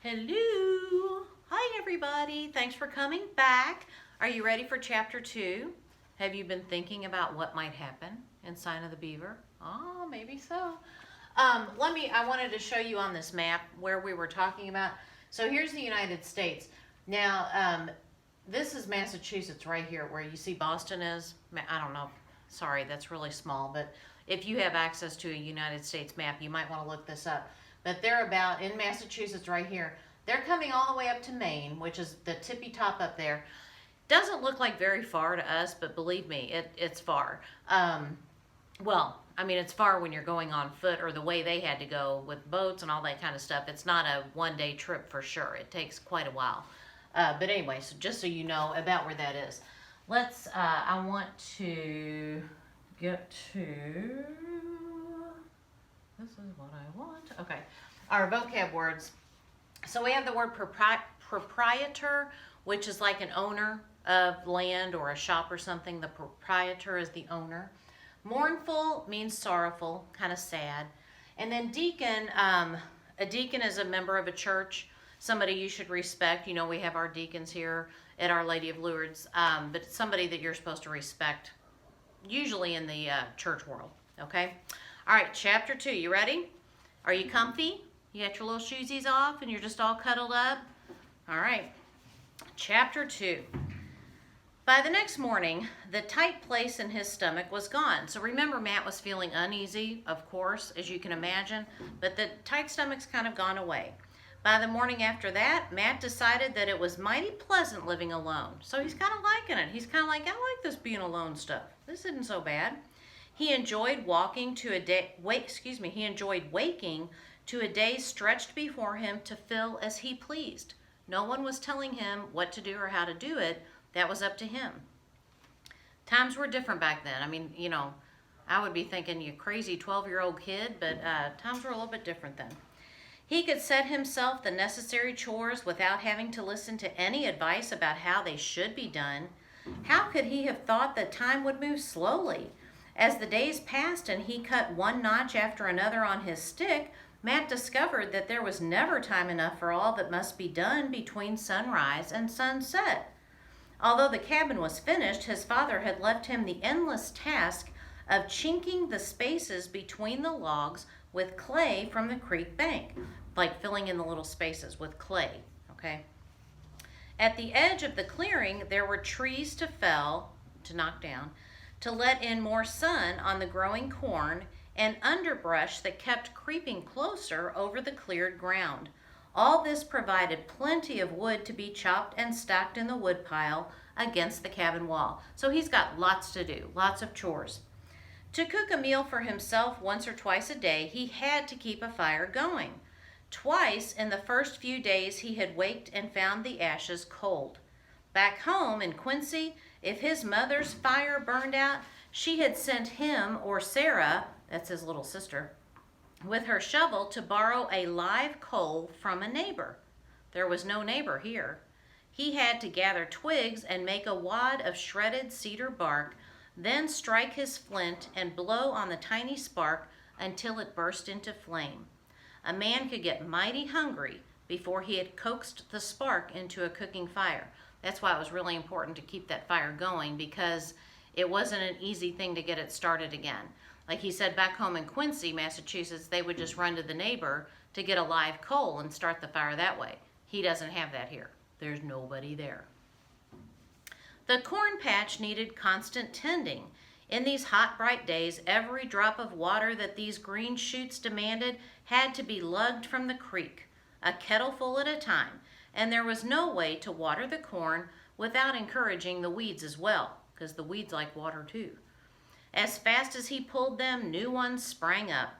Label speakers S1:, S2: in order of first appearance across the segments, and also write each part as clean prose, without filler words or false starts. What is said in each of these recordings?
S1: Hello. Hi, everybody. Thanks for coming back. Are you ready for chapter 2? Have you been thinking about what might happen in Sign of the Beaver? Oh, maybe so. I wanted to show you on this map where we were talking about. So here's the United States. Now, this is Massachusetts right here where you see Boston is. I don't know. Sorry, that's really small. But if you have access to a United States map, you might want to look this up. But they're about in Massachusetts right here. They're coming all the way up to Maine, which is the tippy top up there. Doesn't look like very far to us, but believe me, it's far. Well, I mean, it's far when you're going on foot or the way they had to go with boats and all that kind of stuff. It's not a one-day trip for sure. It takes quite a while. But anyway, so just so you know about where that is. I want to get to, this is what I want. Okay, our vocab words. So we have the word proprietor, which is like an owner of land or a shop or something. The proprietor is the owner. Mournful means sorrowful, kind of sad. And then deacon, a deacon is a member of a church, somebody you should respect. You know, we have our deacons here at Our Lady of Lourdes, but it's somebody that you're supposed to respect, usually in the church world, okay? All right, chapter 2, you ready? Are you comfy? You got your little shoesies off and you're just all cuddled up? All right, chapter 2. By the next morning, the tight place in his stomach was gone. So remember, Matt was feeling uneasy, of course, as you can imagine, but the tight stomach's kind of gone away. By the morning after that, Matt decided that it was mighty pleasant living alone. So he's kind of liking it. He's kind of like, I like this being alone stuff. This isn't so bad. He enjoyed waking to a day, he enjoyed waking to a day stretched before him to fill as he pleased. No one was telling him what to do or how to do it. That was up to him. Times were different back then. I mean, you know, I would be thinking, you crazy 12-year-old kid, but times were a little bit different then. He could set himself the necessary chores without having to listen to any advice about how they should be done. How could he have thought that time would move slowly? As the days passed and he cut one notch after another on his stick, Matt discovered that there was never time enough for all that must be done between sunrise and sunset. Although the cabin was finished, his father had left him the endless task of chinking the spaces between the logs with clay from the creek bank, like filling in the little spaces with clay, okay? At the edge of the clearing, there were trees to fell, to knock down, to let in more sun on the growing corn, and underbrush that kept creeping closer over the cleared ground. All this provided plenty of wood to be chopped and stacked in the woodpile against the cabin wall. So he's got lots to do, lots of chores. To cook a meal for himself once or twice a day, he had to keep a fire going. Twice in the first few days he had waked and found the ashes cold. Back home in Quincy, if his mother's fire burned out, she had sent him or Sarah, that's his little sister, with her shovel to borrow a live coal from a neighbor. There was no neighbor here. He had to gather twigs and make a wad of shredded cedar bark, then strike his flint and blow on the tiny spark until it burst into flame. A man could get mighty hungry before he had coaxed the spark into a cooking fire. That's why it was really important to keep that fire going, because it wasn't an easy thing to get it started again. Like he said, back home in Quincy, Massachusetts, they would just run to the neighbor to get a live coal and start the fire that way. He doesn't have that here. There's nobody there. The corn patch needed constant tending. In these hot, bright days, every drop of water that these green shoots demanded had to be lugged from the creek, a kettleful at a time, and there was no way to water the corn without encouraging the weeds as well, because the weeds like water too. As fast as he pulled them, new ones sprang up.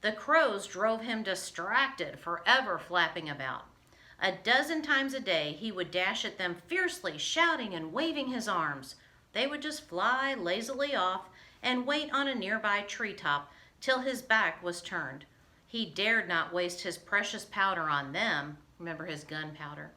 S1: The crows drove him distracted, forever flapping about. A dozen times a day, he would dash at them fiercely, shouting and waving his arms. They would just fly lazily off and wait on a nearby treetop till his back was turned. He dared not waste his precious powder on them. Remember his gunpowder.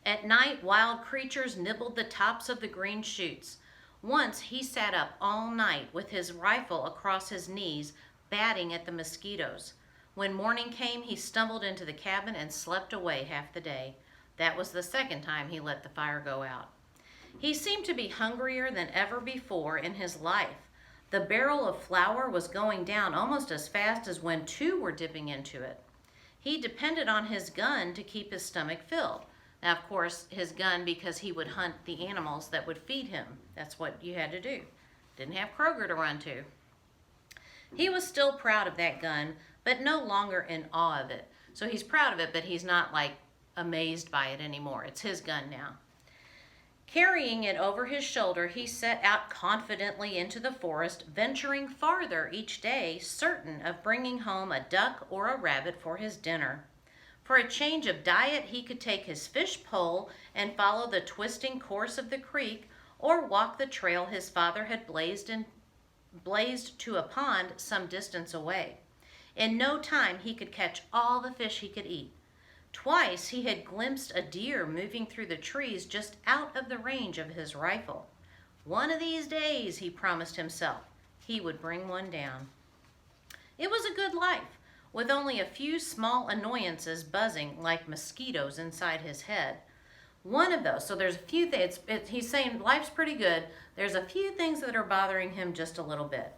S1: At night, wild creatures nibbled the tops of the green shoots. Once he sat up all night with his rifle across his knees, batting at the mosquitoes. When morning came, he stumbled into the cabin and slept away half the day. That was the second time he let the fire go out. He seemed to be hungrier than ever before in his life. The barrel of flour was going down almost as fast as when two were dipping into it. He depended on his gun to keep his stomach filled. Now, of course, his gun because he would hunt the animals that would feed him. That's what you had to do. Didn't have Kroger to run to. He was still proud of that gun, but no longer in awe of it. So he's proud of it, but he's not like amazed by it anymore. It's his gun now. Carrying it over his shoulder, he set out confidently into the forest, venturing farther each day, certain of bringing home a duck or a rabbit for his dinner. For a change of diet, he could take his fish pole and follow the twisting course of the creek, or walk the trail his father had blazed to a pond some distance away. In no time he could catch all the fish he could eat. Twice he had glimpsed a deer moving through the trees just out of the range of his rifle. One of these days, he promised himself, he would bring one down. It was a good life, with only a few small annoyances buzzing like mosquitoes inside his head. One of those, so there's a few things, he's saying life's pretty good. There's a few things that are bothering him just a little bit.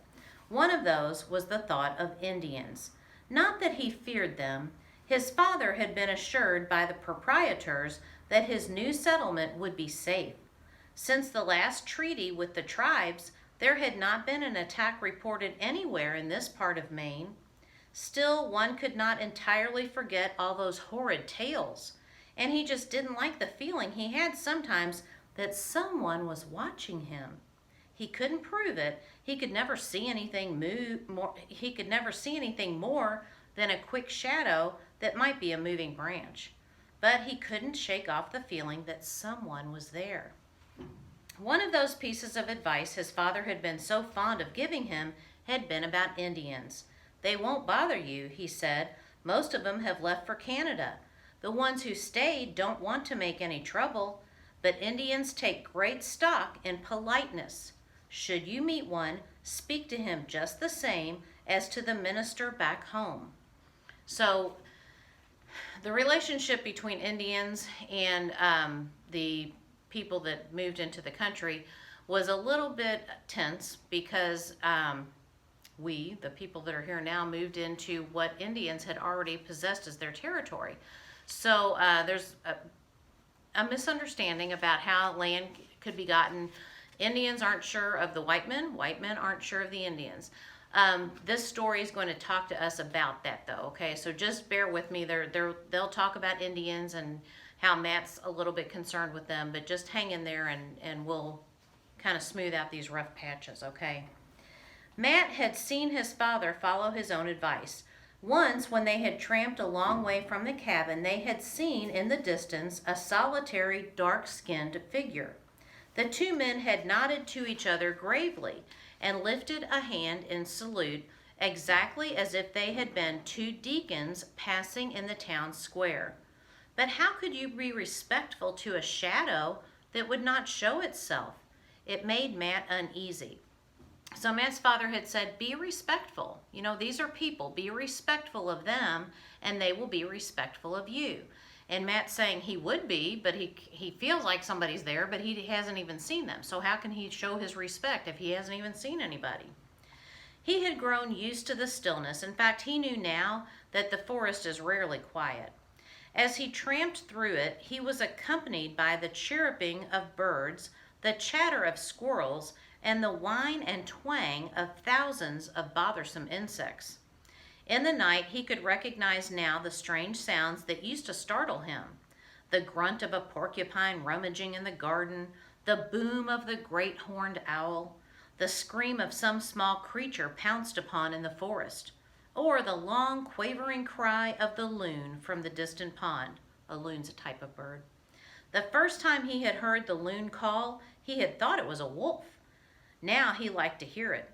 S1: One of those was the thought of Indians. Not that he feared them. His father had been assured by the proprietors that his new settlement would be safe. Since the last treaty with the tribes, there had not been an attack reported anywhere in this part of Maine. Still, one could not entirely forget all those horrid tales, and he just didn't like the feeling he had sometimes that someone was watching him. He couldn't prove it. He could never see anything more than a quick shadow that might be a moving branch. But he couldn't shake off the feeling that someone was there. One of those pieces of advice his father had been so fond of giving him had been about Indians. They won't bother you, he said. Most of them have left for Canada. The ones who stayed don't want to make any trouble, but Indians take great stock in politeness. Should you meet one, speak to him just the same as to the minister back home. So the relationship between Indians and the people that moved into the country was a little bit tense because we, the people that are here now, moved into what Indians had already possessed as their territory. So there's a misunderstanding about how land could be gotten. Indians aren't sure of the white men aren't sure of the Indians. This story is going to talk to us about that, though, okay? So just bear with me. They'll talk about Indians and how Matt's a little bit concerned with them, but just hang in there and we'll kind of smooth out these rough patches, okay? Matt had seen his father follow his own advice. Once, when they had tramped a long way from the cabin, they had seen in the distance a solitary, dark-skinned figure. The two men had nodded to each other gravely and lifted a hand in salute, exactly as if they had been two deacons passing in the town square. But how could you be respectful to a shadow that would not show itself? It made Matt uneasy. So Matt's father had said, be respectful. You know, these are people. Be respectful of them, and they will be respectful of you. And Matt's saying he would be, but he feels like somebody's there, but he hasn't even seen them. So how can he show his respect if he hasn't even seen anybody? He had grown used to the stillness. In fact, he knew now that the forest is rarely quiet. As he tramped through it, he was accompanied by the chirruping of birds, the chatter of squirrels, and the whine and twang of thousands of bothersome insects. In the night, he could recognize now the strange sounds that used to startle him. The grunt of a porcupine rummaging in the garden, the boom of the great horned owl, the scream of some small creature pounced upon in the forest, or the long quavering cry of the loon from the distant pond. A loon's a type of bird. The first time he had heard the loon call, he had thought it was a wolf. Now he liked to hear it.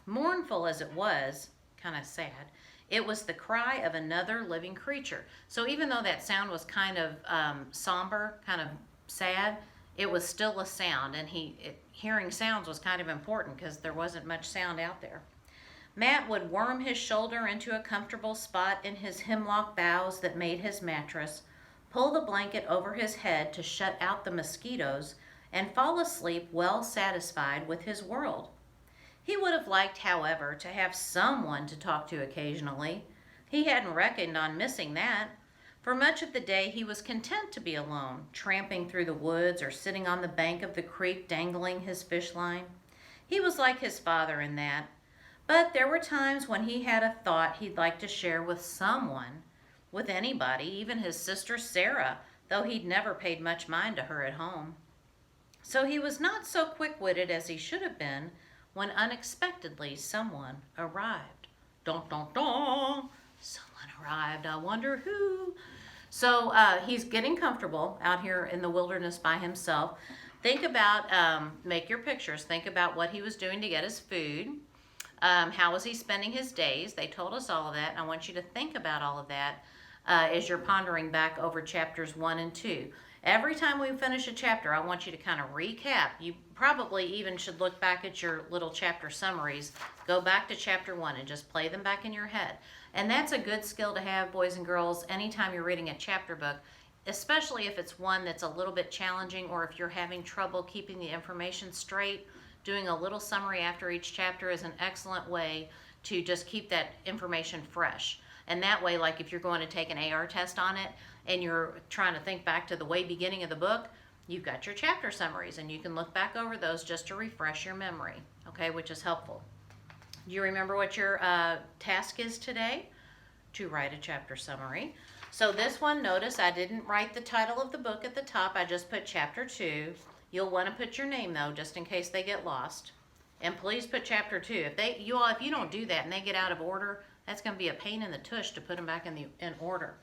S1: Mournful as it was, kind of sad, it was the cry of another living creature. So even though that sound was kind of somber, kind of sad, it was still a sound, and hearing sounds was kind of important because there wasn't much sound out there. Matt would worm his shoulder into a comfortable spot in his hemlock boughs that made his mattress, pull the blanket over his head to shut out the mosquitoes, and fall asleep well satisfied with his world. He would have liked, however, to have someone to talk to occasionally. He hadn't reckoned on missing that. For much of the day he was content to be alone, tramping through the woods or sitting on the bank of the creek dangling his fish line. He was like his father in that. But there were times when he had a thought he'd like to share with someone, with anybody, even his sister Sarah, though he'd never paid much mind to her at home. So he was not so quick-witted as he should have been when unexpectedly someone arrived. Dun, dun, dun. Someone arrived. I wonder who. So he's getting comfortable out here in the wilderness by himself. Think about, make your pictures. Think about what he was doing to get his food. How was he spending his days? They told us all of that, and I want you to think about all of that as you're pondering back over chapters 1 and 2. Every time we finish a chapter, I want you to kind of recap. You probably even should look back at your little chapter summaries. Go back to chapter 1 and just play them back in your head. And that's a good skill to have, boys and girls, anytime you're reading a chapter book, especially if it's one that's a little bit challenging or if you're having trouble keeping the information straight. Doing a little summary after each chapter is an excellent way to just keep that information fresh. And that way, like if you're going to take an AR test on it and you're trying to think back to the way beginning of the book, you've got your chapter summaries and you can look back over those just to refresh your memory, okay, which is helpful. Do you remember what your task is today? To write a chapter summary. So this one, notice I didn't write the title of the book at the top. I just put chapter 2. You'll want to put your name though, just in case they get lost. And please put chapter 2. If you don't do that and they get out of order, that's going to be a pain in the tush to put them back in order.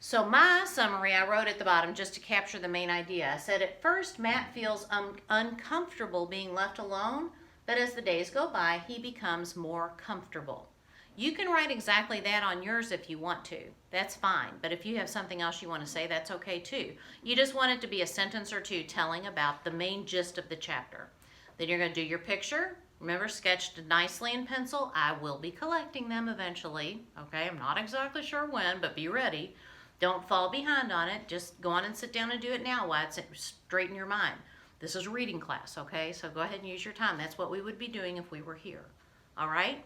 S1: So my summary I wrote at the bottom just to capture the main idea. I said at first Matt feels uncomfortable being left alone, but as the days go by, he becomes more comfortable. You can write exactly that on yours if you want to. That's fine. But if you have something else you want to say, that's okay too. You just want it to be a sentence or two telling about the main gist of the chapter. Then you're going to do your picture. Remember, sketched nicely in pencil. I will be collecting them eventually. Okay, I'm not exactly sure when, but be ready. Don't fall behind on it. Just go on and sit down and do it now while it's straight in your mind. This is reading class, okay? So go ahead and use your time. That's what we would be doing if we were here. All right?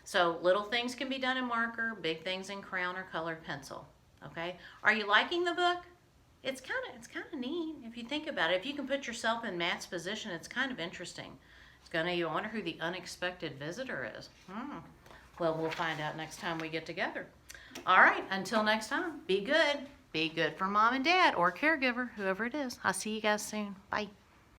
S1: So little things can be done in marker, big things in crayon or colored pencil. Okay? Are you liking the book? It's kind of neat if you think about it. If you can put yourself in Matt's position, it's kind of interesting. You wonder who the unexpected visitor is. Well, we'll find out next time we get together. All right, until next time, be good. Be good for mom and dad or caregiver, whoever it is. I'll see you guys soon. Bye.